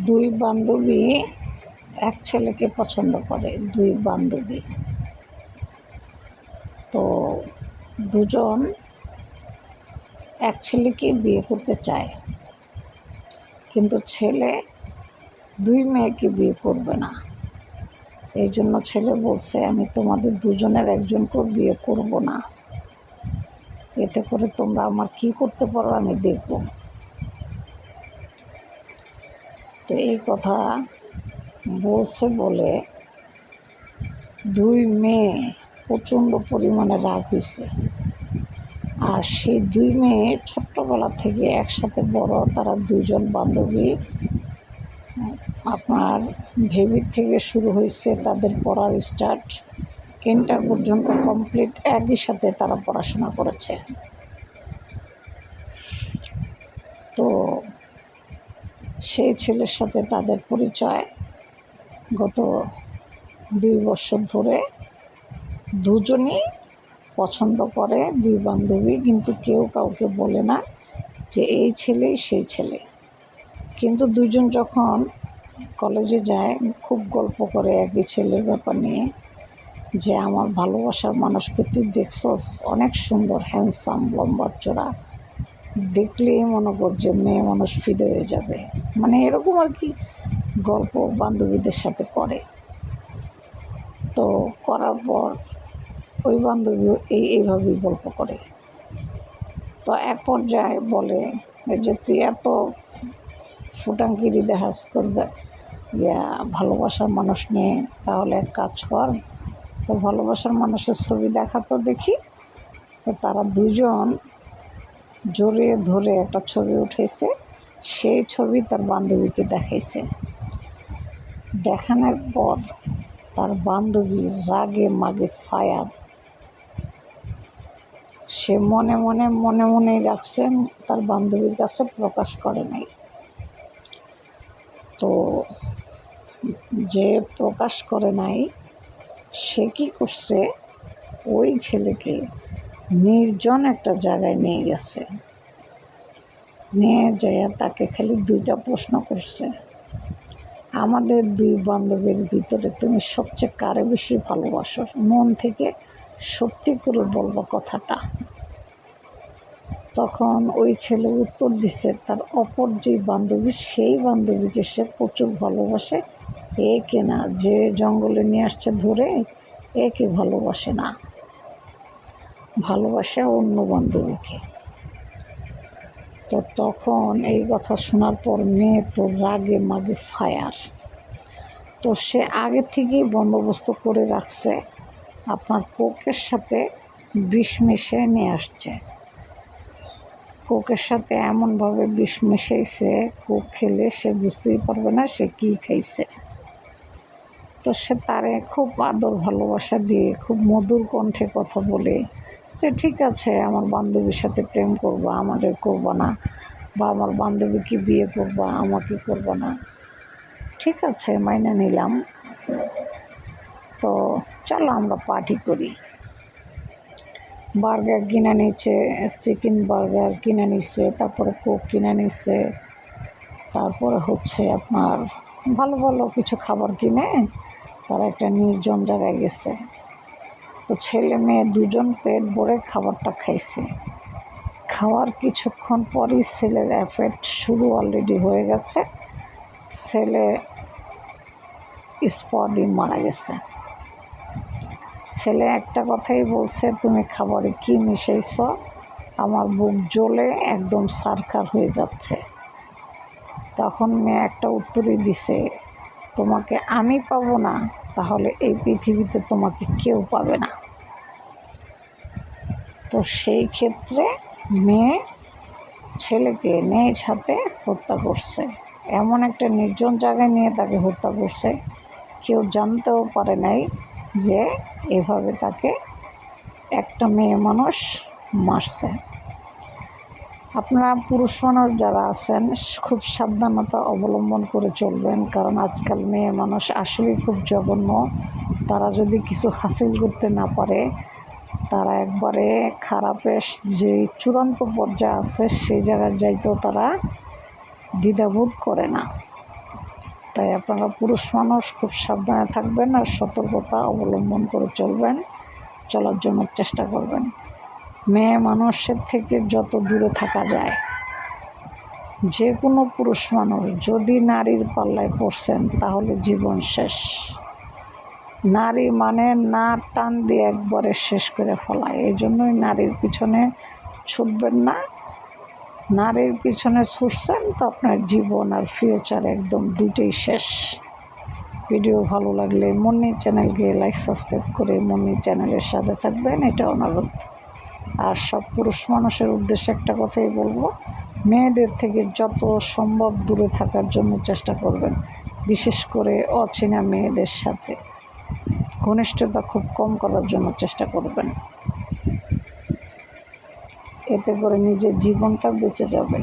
দুই বান্ধবী এক ছেলেকে পছন্দ করে। দুই বান্ধবী তো দুজন এক ছেলেকে বিয়ে করতে চায়, কিন্তু ছেলে দুই মেয়েকে বিয়ে করবে না। এই জন্য ছেলে বলছে, আমি তোমাদের দুজনের একজনকেও বিয়ে করব না, এতে করে তোমরা আমার কি করতে পারো আমি দেখব। তো এই কথা বলছে বলে দুই মেয়ে প্রচণ্ড পরিমাণে রাগ হয়েছে। আর সেই দুই মেয়ে ছোট্টবেলা থেকে একসাথে বড়, তারা দুজন বান্ধবী। আপনার ভেবির থেকে শুরু হয়েছে তাদের পড়ার স্টার্ট, ইন্টার পর্যন্ত কমপ্লিট একই সাথে তারা পড়াশোনা করেছে। তো সেই ছেলের সাথে তাদের পরিচয় গত 2 বছর ধরে। দুজনই পছন্দ করে, দুই বান্ধবী, কিন্তু কেউ কাউকে বলে না যে এই ছেলেই সেই ছেলে। কিন্তু দুজন যখন কলেজে যায় খুব গল্প করে একই ছেলের ব্যাপার নিয়ে, যে আমার ভালোবাসার মানুষকে তুই দেখছস, অনেক সুন্দর, হ্যান্ডসাম, লম্বা চড়া, দেখলেই মনে কর যে মেয়ে মানুষ ফিদে হয়ে যাবে। মানে এরকম আর কি গল্প বান্ধবীদের সাথে করে। তো করার পর ওই বান্ধবীও এইভাবেই গল্প করে। তো এক পর্যায়ে বলে যে তুই এত ফুটাঙ্কিরি দেখাস তোর ভালোবাসার মানুষ নিয়ে, তাহলে এক কাজ কর, তো ভালোবাসার মানুষের ছবি দেখা তো দেখি। তো তারা দুজন জড়িয়ে ধরে একটা ছবি উঠেছে, সেই ছবি তার বান্ধবীকে দেখাইছে। দেখানোর পর তার বান্ধবী রাগে মাগে ফায়ার। সে মনে মনেই রাখছেন, তার বান্ধবীর কাছে প্রকাশ করে নাই। তো যে প্রকাশ করে নাই সে কি করছে, ওই ছেলেকে নির্জন একটা জায়গায় নিয়ে গেছে। নিয়ে যেয়ে তাকে খালি 2টা প্রশ্ন করছে, আমাদের দুই বান্ধবীর ভিতরে তুমি সবচেয়ে কারে বেশি ভালোবাসো? মন থেকে সত্যি করে বলবো কথাটা। তখন ওই ছেলে উত্তর দিছে, তার অপর যে বান্ধবী, সেই বান্ধবীকে সে প্রচুর ভালোবাসে। একে না, যে জঙ্গলে নিয়ে আসছে ধরে, একে ভালোবাসে না, ভালোবাসে অন্য বান্ধবীকে। তো তখন এই কথা শোনার পর মেয়ে তো রাগে মাগে ফায়ার। তো সে আগে থেকেই বন্দোবস্ত করে রাখছে, আপনার কোকের সাথে বিষ মিশিয়ে নিয়ে আসছে। কোকের সাথে এমনভাবে বিষ মিশাইছে, কোক খেলে সে বুঝতেই পারবে না সে কী খাইছে। তো সে তারে খুব আদর ভালোবাসা দিয়ে খুব মধুর কণ্ঠে কথা বলে যে ঠিক আছে, আমার বান্ধবীর সাথে প্রেম করবা, আমাদের করবা না, বা আমার বান্ধবীকে বিয়ে করবা, আমাকে করবা না, ঠিক আছে মাইনে নিলাম, তো চলো আমরা পার্টি করি। বার্গার কিনে নিচ্ছে, চিকেন বার্গার কিনে নিচ্ছে, তারপরে কোক কিনে নিচ্ছে, তারপরে হচ্ছে আপনার ভালো ভালো কিছু খাবার কিনে তারা একটা নির্জন জায়গায় গেছে। তো ছেলে মেয়ে দুজন পেট ভরে খাবারটা খাইছে। খাওয়ার কিছুক্ষণ পরই ছেলের এফেক্ট শুরু অলরেডি হয়ে গেছে, ছেলে স্পটই মারা গেছে। ছেলে একটা কথাই বলছে, তুমি খাবারে কি মিশাইছ? আমার বুক জ্বলে একদম সারখার হয়ে যাচ্ছে। তখন মেয়ে একটা উত্তরই দিছে, তোমাকে আমি পাবো না, তাহলে এই পৃথিবীতে তোমাকে কেউ পাবে না। তো সেই ক্ষেত্রে মেয়ে ছেলেকে নিজ হাতে হত্যা করছে। এমন একটা নির্জন জায়গায় নিয়ে তাকে হত্যা করছে, কেউ জানতেও পারে নাই যে এভাবে তাকে একটা মেয়ে মানুষ মারছে। আপনারা পুরুষ মানুষ যারা আছেন খুব সাবধানতা অবলম্বন করে চলবেন, কারণ আজকাল মেয়ে মানুষ আসলেই খুব জঘন্য। তারা যদি কিছু হাসিল করতে না পারে, তারা একবারে খারাপের যে চূড়ান্ত পর্যায়ে আছে সেই জায়গায় যাইতেও তারা দ্বিধাবোধ করে না। তাই আপনারা পুরুষ মানুষ খুব সাবধানে থাকবেন আর সতর্কতা অবলম্বন করে চলার জন্য চেষ্টা করবেন। মেয়ে মানুষের থেকে যত দূরে থাকা যায়, যে কোনো পুরুষ মানুষ যদি নারীর পাল্লায় পড়ছেন তাহলে জীবন শেষ। নারী মানে না টান দিয়ে একবারে শেষ করে ফেলায়। এই জন্যই নারীর পিছনে ছুটবেন না। নারীর পিছনে ছুটছেন তো আপনার জীবন আর ফিউচার একদম দুটোই শেষ। ভিডিও ভালো লাগলে মনি চ্যানেলকে লাইক সাবস্ক্রাইব করে মনি চ্যানেলের সাথে থাকবেন, এটা অনুরোধ। আর সব পুরুষ মানুষের উদ্দেশ্যে একটা কথাই বলবো, মেয়েদের থেকে যত সম্ভব দূরে থাকার জন্য চেষ্টা করবেন। বিশেষ করে অচেনা মেয়েদের সাথে ঘনিষ্ঠতা খুব কম করার জন্য চেষ্টা করবেন। এতে করে নিজের জীবনটা বেঁচে যাবে।